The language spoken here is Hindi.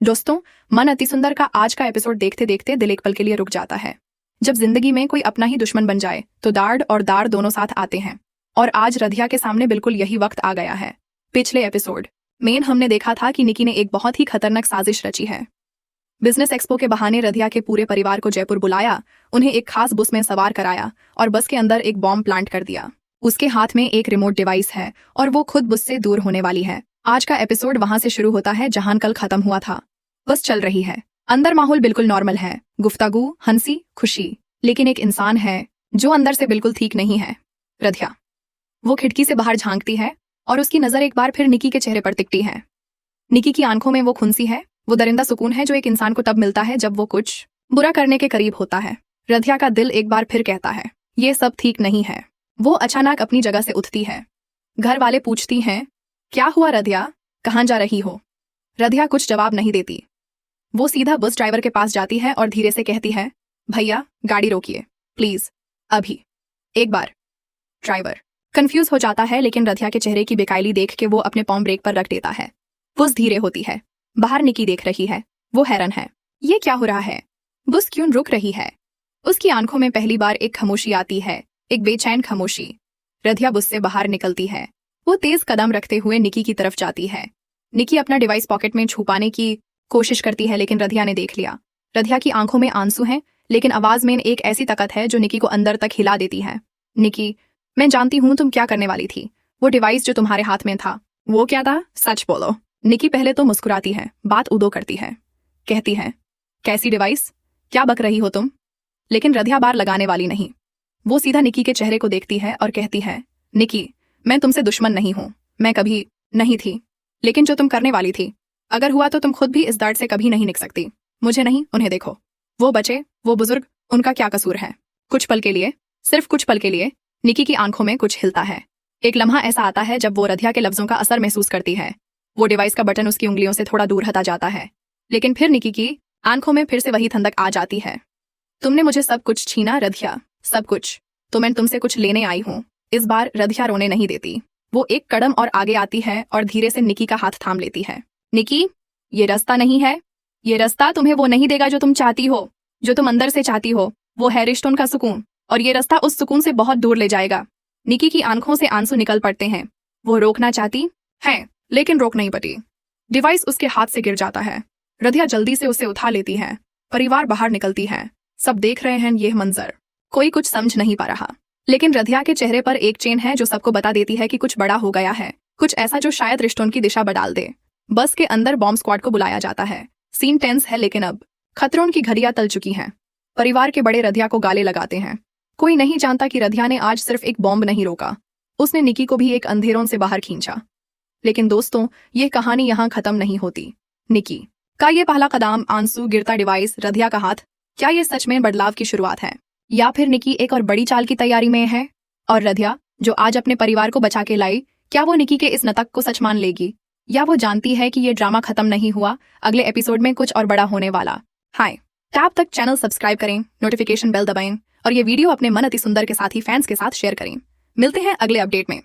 दोस्तों, मन अति सुंदर का आज का एपिसोड देखते देखते दिल एक पल के लिए रुक जाता है। जब जिंदगी में कोई अपना ही दुश्मन बन जाए तो दाढ़ और दाढ़ दोनों साथ आते हैं। और आज रधिया के सामने बिल्कुल यही वक्त आ गया है। पिछले एपिसोड में हमने देखा था कि निकी ने एक बहुत ही खतरनाक साजिश रची है। बिजनेस एक्सपो के बहाने रधिया के पूरे परिवार को जयपुर बुलाया, उन्हें एक खास बस में सवार कराया और बस के अंदर एक बॉम्ब प्लांट कर दिया। उसके हाथ में एक रिमोट डिवाइस है और वो खुद बस से दूर होने वाली है। आज का एपिसोड वहां से शुरू होता है जहां कल खत्म हुआ था। बस चल रही है, अंदर माहौल बिल्कुल नॉर्मल है, गुफ्तगू, हंसी, खुशी। लेकिन एक इंसान है जो अंदर से बिल्कुल ठीक नहीं है, रधिया। वो खिड़की से बाहर झांकती है और उसकी नजर एक बार फिर निकी के चेहरे पर टिकती है। निकी की आंखों में वो खुंसी है, वो दरिंदा सुकून है जो एक इंसान को तब मिलता है जब वो कुछ बुरा करने के करीब होता है। रधिया का दिल एक बार फिर कहता है, ये सब ठीक नहीं है। वो अचानक अपनी जगह से उठती है। घर वाले पूछती हैं, क्या हुआ रधिया, कहाँ जा रही हो? रधिया कुछ जवाब नहीं देती। वो सीधा बस ड्राइवर के पास जाती है और धीरे से कहती है, भैया गाड़ी रोकिए प्लीज, अभी एक बार। ड्राइवर कंफ्यूज हो जाता है, लेकिन रधिया के चेहरे की बेकायली देख के वो अपने पाँव ब्रेक पर रख देता है। बस धीरे होती है। बाहर निकी देख रही है। वो हैरान है, ये क्या हो रहा है? बस क्यों रुक रही है? उसकी आंखों में पहली बार एक खामोशी आती है, एक बेचैन खामोशी। रधिया बस से बाहर निकलती है। वो तेज कदम रखते हुए निकी की तरफ जाती है। निकी अपना डिवाइस पॉकेट में छुपाने की कोशिश करती है, लेकिन रधिया ने देख लिया। रधिया की आंखों में आंसू हैं, लेकिन आवाज में एक ऐसी ताकत है जो निकी को अंदर तक हिला देती है। निकी, मैं जानती हूँ तुम क्या करने वाली थी। वो डिवाइस जो तुम्हारे हाथ में था, वो क्या था? सच बोलो। निकी पहले तो मुस्कुराती है, बात उदो करती है, कहती है, कैसी डिवाइस, क्या बक रही हो तुम? लेकिन रधिया बार लगाने वाली नहीं। वो सीधा निकी के चेहरे को देखती है और कहती है, निकी, मैं तुमसे दुश्मन नहीं हूं, मैं कभी नहीं थी। लेकिन जो तुम करने वाली थी, अगर हुआ तो तुम खुद भी इस दर्द से कभी नहीं निकल सकती। मुझे नहीं, उन्हें देखो। वो बच्चे, वो बुजुर्ग, उनका क्या कसूर है? कुछ पल के लिए, सिर्फ कुछ पल के लिए, निकी की आंखों में कुछ हिलता है। एक लम्हा ऐसा आता है जब वो रधिया के लफ्जों का असर महसूस करती है। वो डिवाइस का बटन उसकी उंगलियों से थोड़ा दूर हटा जाता है, लेकिन फिर निकी की आंखों में फिर से वही ठंडक आ जाती है। तुमने मुझे सब कुछ छीना रधिया, सब कुछ। तो मैं तुमसे कुछ लेने आई हूँ। इस बार रधिया रोने नहीं देती। वो एक कदम और आगे आती है और धीरे से निकी का हाथ थाम लेती है। निकी, ये रास्ता नहीं है। ये रास्ता तुम्हें वो नहीं देगा जो तुम चाहती हो, जो तुम अंदर से चाहती हो। वो है रिश्तों का सुकून, और ये रास्ता उस सुकून से बहुत दूर ले जाएगा। निकी की आंखों से आंसू निकल पड़ते हैं। वो रोकना चाहती है, लेकिन रोक नहीं पाती। डिवाइस उसके हाथ से गिर जाता है। रधिया जल्दी से उसे उठा लेती है। परिवार बाहर निकलती है। सब देख रहे हैं यह मंजर। कोई कुछ समझ नहीं पा रहा, लेकिन रधिया के चेहरे पर एक चेन है जो सबको बता देती है कि कुछ बड़ा हो गया है, कुछ ऐसा जो शायद रिश्तों की दिशा बदल दे। बस के अंदर बॉम्ब स्क्वाड को बुलाया जाता है। सीन टेंस है, लेकिन अब खतरों की घड़ियां तल चुकी हैं। परिवार के बड़े रधिया को गाले लगाते हैं। कोई नहीं जानता कि रधिया ने आज सिर्फ एक बॉम्ब नहीं रोका, उसने निकी को भी एक अंधेरों से बाहर खींचा। लेकिन दोस्तों, ये कहानी यहाँ खत्म नहीं होती। निकी का ये पहला कदम, आंसू गिरता डिवाइस, रधिया का हाथ, क्या ये सच में बदलाव की शुरुआत है, या फिर निकी एक और बड़ी चाल की तैयारी में है? और रधिया जो आज अपने परिवार को बचा के लाई, क्या वो निकी के इस नाटक को सच मान लेगी, या वो जानती है कि ये ड्रामा खत्म नहीं हुआ, अगले एपिसोड में कुछ और बड़ा होने वाला? हाय, तब तक चैनल सब्सक्राइब करें, नोटिफिकेशन बेल दबाएं और ये वीडियो अपने मन अति सुंदर के साथ ही फैंस के साथ शेयर करें। मिलते हैं अगले अपडेट में।